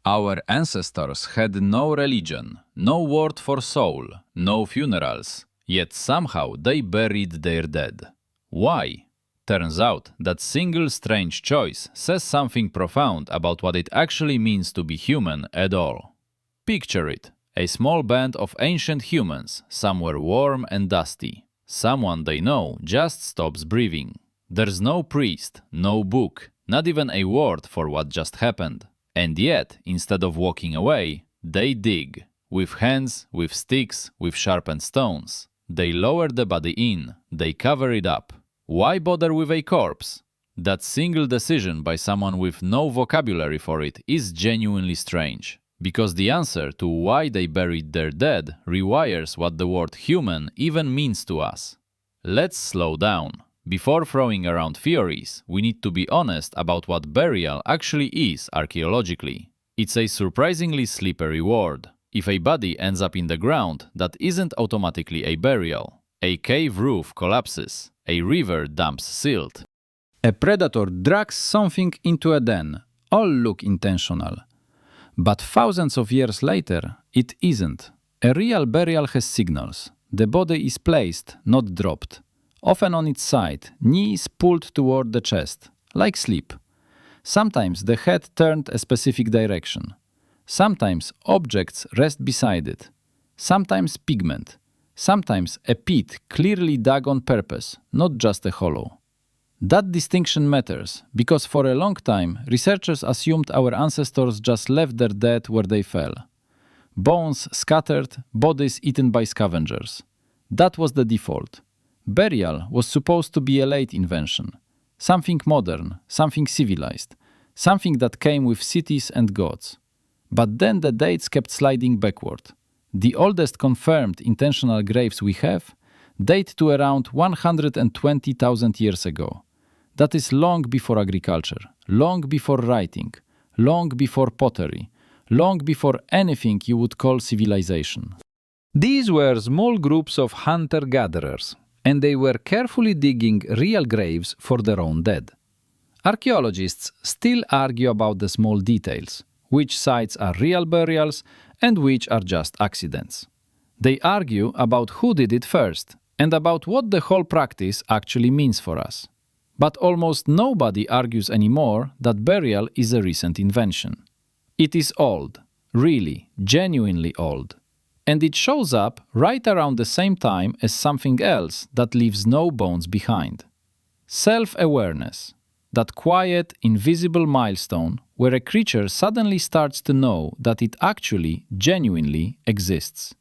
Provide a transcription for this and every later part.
Our ancestors had no religion, no word for soul, no funerals, yet somehow they buried their dead. Why? Turns out that single strange choice says something profound about what it actually means to be human at all. Picture it, a small band of ancient humans, somewhere warm and dusty. Someone they know just stops breathing. There's no priest, no book, not even a word for what just happened. And yet, instead of walking away, they dig. With hands, with sticks, with sharpened stones. They lower the body in, they cover it up. Why bother with a corpse? That single decision by someone with no vocabulary for it is genuinely strange. Because the answer to why they buried their dead rewires what the word human even means to us. Let's slow down. Before throwing around theories, we need to be honest about what burial actually is archaeologically. It's a surprisingly slippery word. If a body ends up in the ground, that isn't automatically a burial. A cave roof collapses, a river dumps silt. A predator drags something into a den. All look intentional. But thousands of years later, it isn't. A real burial has signals. The body is placed, not dropped. Often on its side, knees pulled toward the chest, like sleep. Sometimes the head turned a specific direction. Sometimes objects rest beside it. Sometimes pigment. Sometimes a pit clearly dug on purpose, not just a hollow. That distinction matters, because for a long time, researchers assumed our ancestors just left their dead where they fell. Bones scattered, bodies eaten by scavengers. That was the default. Burial was supposed to be a late invention. Something modern, something civilized, something that came with cities and gods. But then the dates kept sliding backward. The oldest confirmed intentional graves we have date to around 120,000 years ago. That is long before agriculture, long before writing, long before pottery, long before anything you would call civilization. These were small groups of hunter-gatherers, and they were carefully digging real graves for their own dead. Archaeologists still argue about the small details, which sites are real burials and which are just accidents. They argue about who did it first and about what the whole practice actually means for us. But almost nobody argues anymore that burial is a recent invention. It is old, really, genuinely old. And it shows up right around the same time as something else that leaves no bones behind. Self-awareness, that quiet, invisible milestone where a creature suddenly starts to know that it actually, genuinely exists.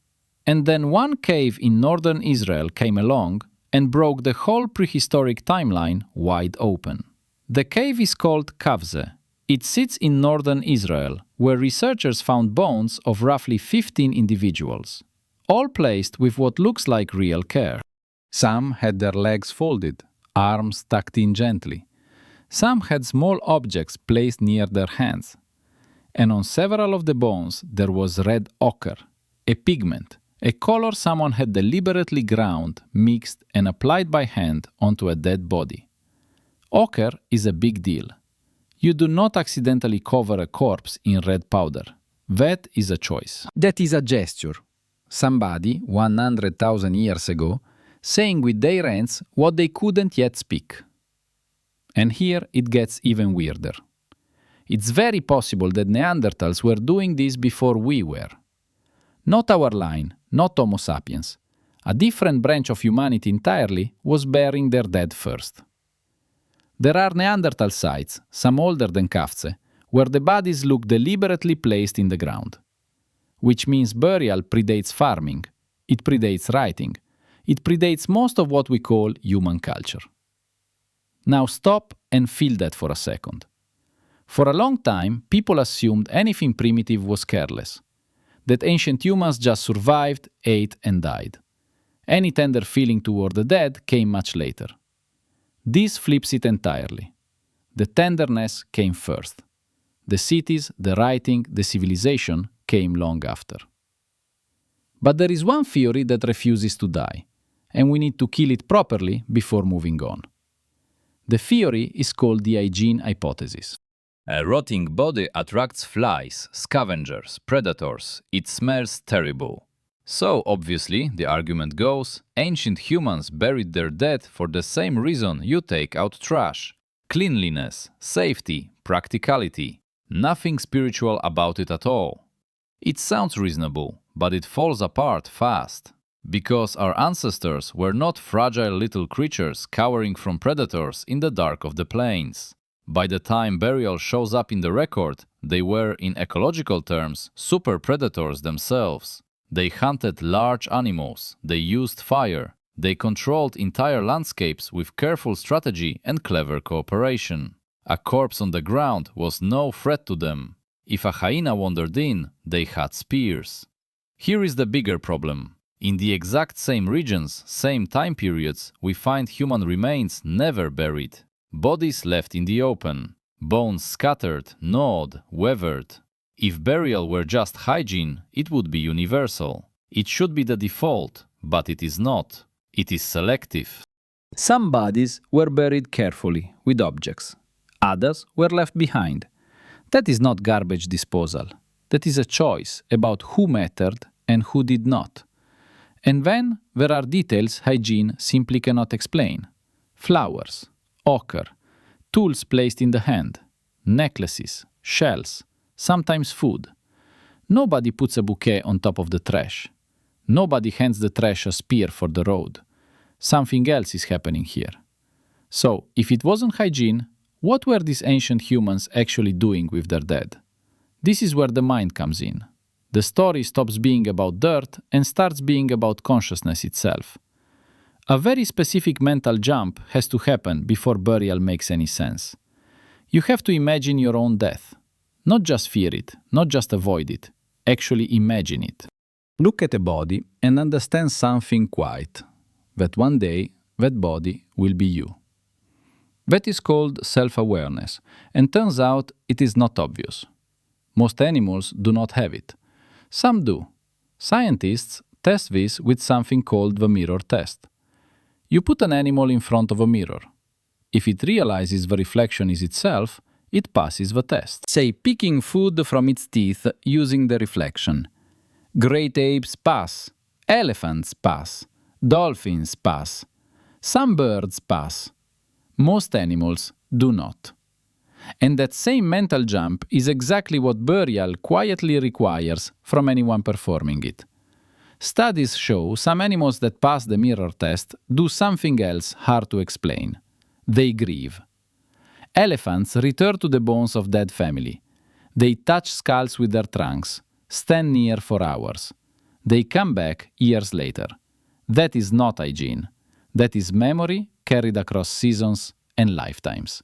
And then one cave in northern Israel came along and broke the whole prehistoric timeline wide open. The cave is called Qafzeh. It sits in northern Israel, where researchers found bones of roughly 15 individuals, all placed with what looks like real care. Some had their legs folded, arms tucked in gently. Some had small objects placed near their hands. And on several of the bones there was red ochre, a pigment, a color someone had deliberately ground, mixed and applied by hand onto a dead body. Ochre is a big deal. You do not accidentally cover a corpse in red powder. That is a choice. That is a gesture. Somebody, 100,000 years ago, saying with their hands what they couldn't yet speak. And here it gets even weirder. It's very possible that Neanderthals were doing this before we were. Not our line, not Homo sapiens. A different branch of humanity entirely was burying their dead first. There are Neanderthal sites, some older than Qafzeh, where the bodies look deliberately placed in the ground. Which means burial predates farming, it predates writing, it predates most of what we call human culture. Now stop and feel that for a second. For a long time, people assumed anything primitive was careless, that ancient humans just survived, ate and died. Any tender feeling toward the dead came much later. This flips it entirely. The tenderness came first. The cities, the writing, the civilization came long after. But there is one theory that refuses to die, and we need to kill it properly before moving on. The theory is called the hygiene hypothesis. A rotting body attracts flies, scavengers, predators. It smells terrible. So, obviously, the argument goes, ancient humans buried their dead for the same reason you take out trash. Cleanliness, safety, practicality. Nothing spiritual about it at all. It sounds reasonable, but it falls apart fast. Because our ancestors were not fragile little creatures cowering from predators in the dark of the plains. By the time burial shows up in the record, they were, in ecological terms, super predators themselves. They hunted large animals, they used fire, they controlled entire landscapes with careful strategy and clever cooperation. A corpse on the ground was no threat to them. If a hyena wandered in, they had spears. Here is the bigger problem. In the exact same regions, same time periods, we find human remains never buried. Bodies left in the open, bones scattered, gnawed, weathered. If burial were just hygiene, it would be universal. It should be the default, but it is not. It is selective. Some bodies were buried carefully with objects. Others were left behind. That is not garbage disposal. That is a choice about who mattered and who did not. And then there are details hygiene simply cannot explain. Flowers, ochre, tools placed in the hand, necklaces, shells, sometimes food. Nobody puts a bouquet on top of the trash. Nobody hands the trash a spear for the road. Something else is happening here. So, if it wasn't hygiene, what were these ancient humans actually doing with their dead? This is where the mind comes in. The story stops being about dirt and starts being about consciousness itself. A very specific mental jump has to happen before burial makes any sense. You have to imagine your own death. Not just fear it, not just avoid it. Actually imagine it. Look at a body and understand something quite, that one day that body will be you. That is called self-awareness, and turns out it is not obvious. Most animals do not have it. Some do. Scientists test this with something called the mirror test. You put an animal in front of a mirror. If it realizes the reflection is itself, it passes the test. Say picking food from its teeth using the reflection. Great apes pass. Elephants pass. Dolphins pass. Some birds pass. Most animals do not. And that same mental jump is exactly what burial quietly requires from anyone performing it. Studies show some animals that pass the mirror test do something else hard to explain. They grieve. Elephants return to the bones of dead family. They touch skulls with their trunks, stand near for hours. They come back years later. That is not hygiene. That is memory carried across seasons and lifetimes.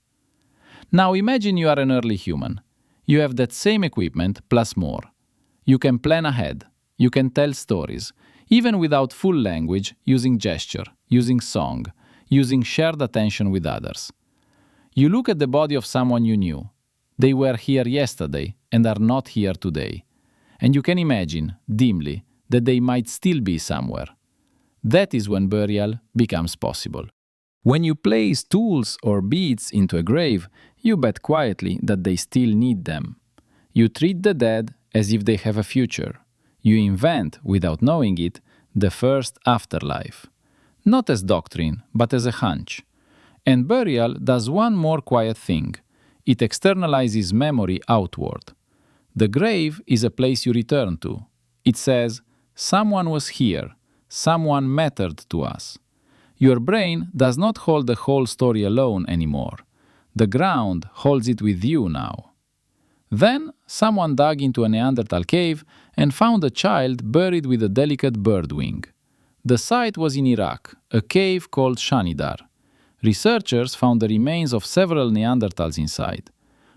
Now imagine you are an early human. You have that same equipment plus more. You can plan ahead. You can tell stories, even without full language, using gesture, using song, using shared attention with others. You look at the body of someone you knew. They were here yesterday and are not here today. And you can imagine, dimly, that they might still be somewhere. That is when burial becomes possible. When you place tools or beads into a grave, you bet quietly that they still need them. You treat the dead as if they have a future. You invent, without knowing it, the first afterlife. Not as doctrine, but as a hunch. And burial does one more quiet thing. It externalizes memory outward. The grave is a place you return to. It says, someone was here, someone mattered to us. Your brain does not hold the whole story alone anymore. The ground holds it with you now. Then, someone dug into a Neanderthal cave and found a child buried with a delicate bird wing. The site was in Iraq, a cave called Shanidar. Researchers found the remains of several Neanderthals inside.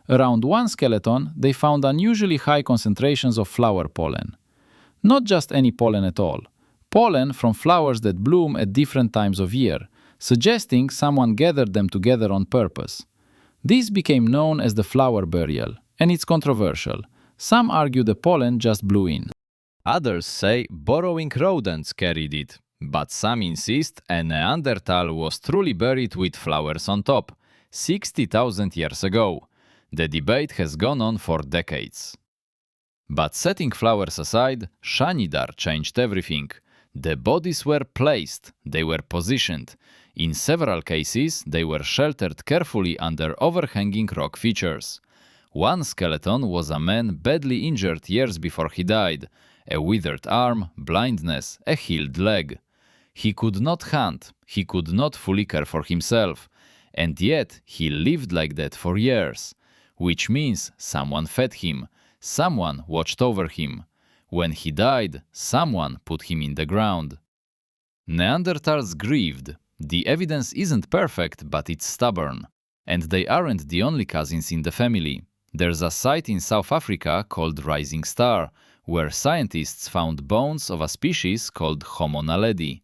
Around one skeleton, they found unusually high concentrations of flower pollen. Not just any pollen at all. Pollen from flowers that bloom at different times of year, suggesting someone gathered them together on purpose. This became known as the flower burial, and it's controversial. Some argue the pollen just blew in. Others say burrowing rodents carried it, but some insist a Neanderthal was truly buried with flowers on top, 60,000 years ago. The debate has gone on for decades. But setting flowers aside, Shanidar changed everything. The bodies were placed, they were positioned. In several cases, they were sheltered carefully under overhanging rock features. One skeleton was a man badly injured years before he died. A withered arm, blindness, a healed leg. He could not hunt, he could not fully care for himself. And yet, he lived like that for years. Which means someone fed him, someone watched over him. When he died, someone put him in the ground. Neanderthals grieved. The evidence isn't perfect, but it's stubborn. And they aren't the only cousins in the family. There's a site in South Africa called Rising Star, where scientists found bones of a species called Homo naledi.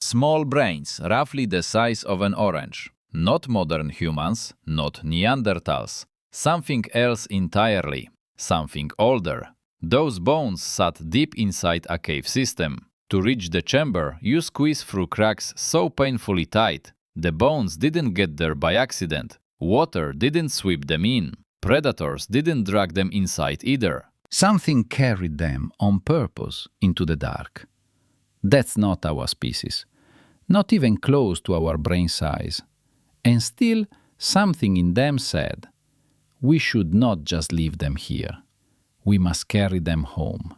Small brains, roughly the size of an orange. Not modern humans, not Neanderthals. Something else entirely. Something older. Those bones sat deep inside a cave system. To reach the chamber, you squeeze through cracks so painfully tight. The bones didn't get there by accident. Water didn't sweep them in. Predators didn't drag them inside either. Something carried them on purpose into the dark. That's not our species, not even close to our brain size. And still, something in them said, we should not just leave them here. We must carry them home.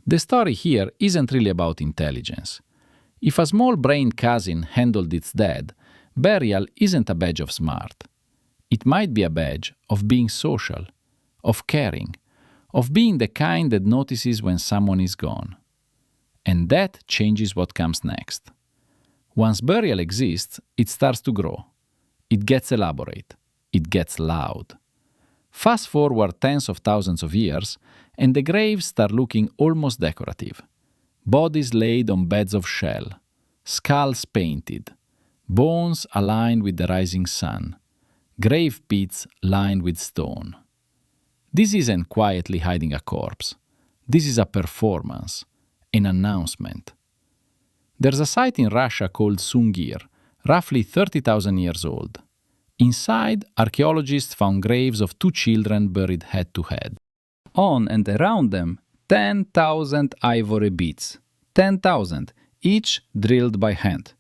The story here isn't really about intelligence. If a small-brained cousin handled its dead, burial isn't a badge of smart. It might be a badge of being social, of caring, of being the kind that notices when someone is gone. And that changes what comes next. Once burial exists, it starts to grow. It gets elaborate. It gets loud. Fast forward tens of thousands of years, and the graves start looking almost decorative. Bodies laid on beds of shell, skulls painted, bones aligned with the rising sun, grave pits lined with stone. This isn't quietly hiding a corpse. This is a performance, an announcement. There's a site in Russia called Sungir, roughly 30,000 years old. Inside, archaeologists found graves of two children buried head to head. On and around them, 10,000 ivory beads. 10,000, each drilled by hand.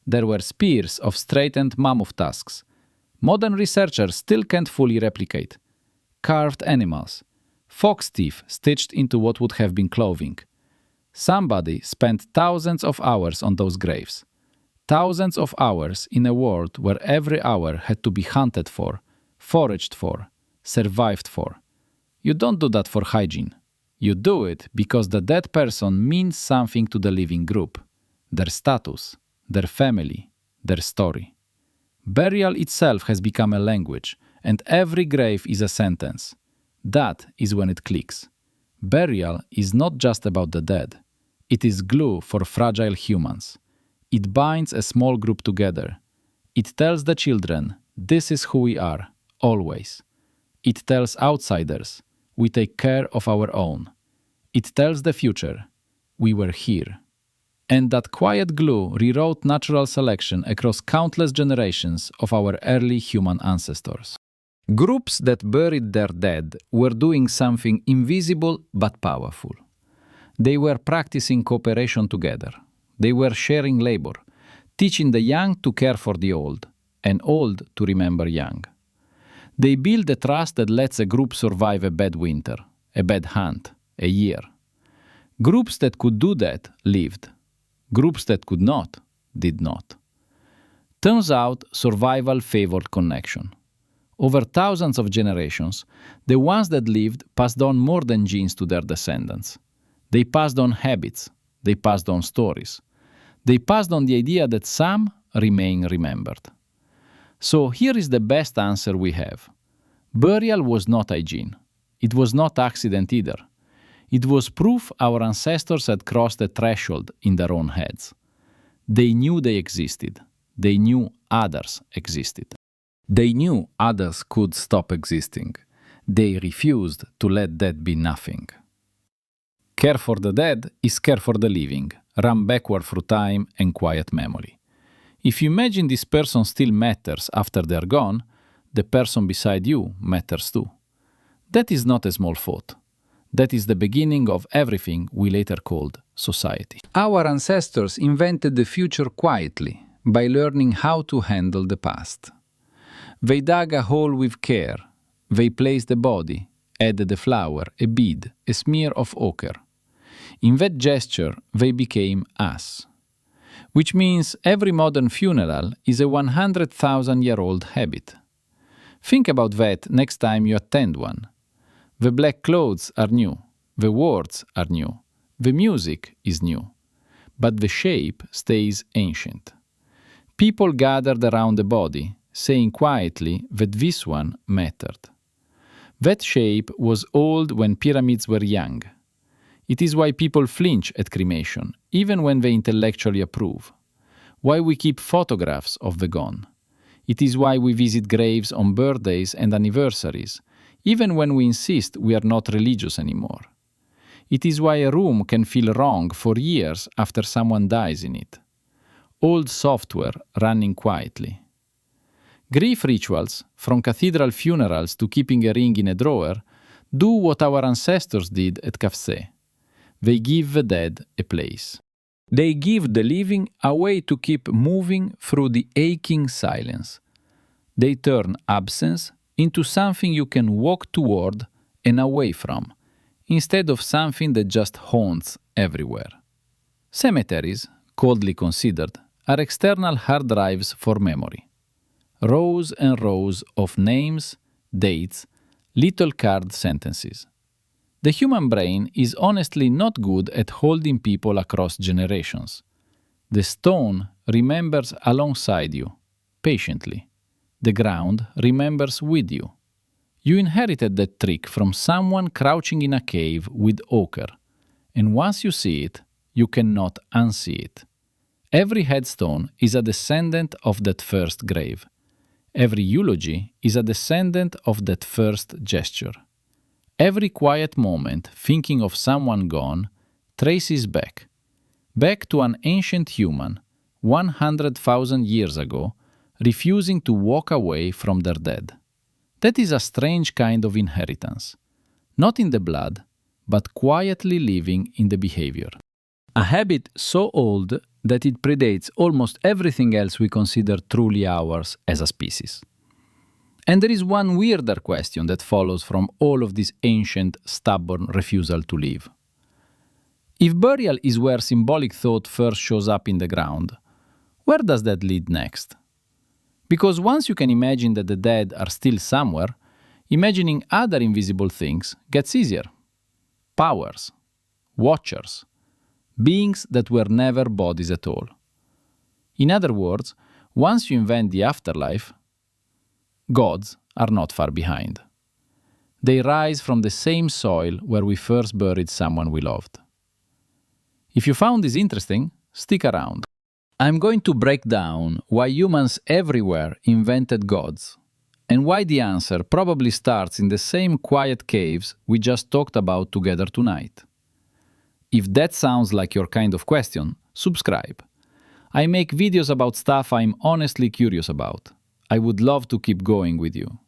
There were spears of straightened mammoth tusks. Modern researchers still can't fully replicate. Carved animals. Fox teeth stitched into what would have been clothing. Somebody spent thousands of hours on those graves. Thousands of hours in a world where every hour had to be hunted for, foraged for, survived for. You don't do that for hygiene. You do it because the dead person means something to the living group. Their status, their family, their story. Burial itself has become a language, and every grave is a sentence. That is when it clicks. Burial is not just about the dead. It is glue for fragile humans. It binds a small group together. It tells the children, this is who we are, always. It tells outsiders, we take care of our own. It tells the future, we were here. And that quiet glue rewrote natural selection across countless generations of our early human ancestors. Groups that buried their dead were doing something invisible but powerful. They were practicing cooperation together. They were sharing labor, teaching the young to care for the old, and old to remember young. They built the trust that lets a group survive a bad winter, a bad hunt, a year. Groups that could do that lived. Groups that could not, did not. Turns out survival favored connection. Over thousands of generations, the ones that lived passed on more than genes to their descendants. They passed on habits. They passed on stories. They passed on the idea that some remain remembered. So here is the best answer we have. Burial was not hygiene. It was not accident either. It was proof our ancestors had crossed a threshold in their own heads. They knew they existed. They knew others existed. They knew others could stop existing. They refused to let that be nothing. Care for the dead is care for the living, run backward through time and quiet memory. If you imagine this person still matters after they're gone, the person beside you matters too. That is not a small thought. That is the beginning of everything we later called society. Our ancestors invented the future quietly, by learning how to handle the past. They dug a hole with care. They placed the body, added a flower, a bead, a smear of ochre. In that gesture, they became us. Which means every modern funeral is a 100,000-year-old habit. Think about that next time you attend one. The black clothes are new, the words are new, the music is new, but the shape stays ancient. People gathered around the body, saying quietly that this one mattered. That shape was old when pyramids were young. It is why people flinch at cremation, even when they intellectually approve. Why we keep photographs of the gone. It is why we visit graves on birthdays and anniversaries, even when we insist we are not religious anymore. It is why a room can feel wrong for years after someone dies in it. Old software running quietly. Grief rituals, from cathedral funerals to keeping a ring in a drawer, do what our ancestors did at Qafzeh. They give the dead a place. They give the living a way to keep moving through the aching silence. They turn absence into something you can walk toward and away from, instead of something that just haunts everywhere. Cemeteries, coldly considered, are external hard drives for memory. Rows and rows of names, dates, little card sentences. The human brain is honestly not good at holding people across generations. The stone remembers alongside you, patiently. The ground remembers with you. You inherited that trick from someone crouching in a cave with ochre, and once you see it, you cannot unsee it. Every headstone is a descendant of that first grave. Every eulogy is a descendant of that first gesture. Every quiet moment thinking of someone gone traces back to an ancient human, 100,000 years ago, refusing to walk away from their dead. That is a strange kind of inheritance, not in the blood, but quietly living in the behavior. A habit so old that it predates almost everything else we consider truly ours as a species. And there is one weirder question that follows from all of this ancient, stubborn refusal to live. If burial is where symbolic thought first shows up in the ground, where does that lead next? Because once you can imagine that the dead are still somewhere, imagining other invisible things gets easier. Powers, watchers, beings that were never bodies at all. In other words, once you invent the afterlife, gods are not far behind. They rise from the same soil where we first buried someone we loved. If you found this interesting, stick around. I'm going to break down why humans everywhere invented gods, and why the answer probably starts in the same quiet caves we just talked about together tonight. If that sounds like your kind of question, subscribe. I make videos about stuff I'm honestly curious about. I would love to keep going with you.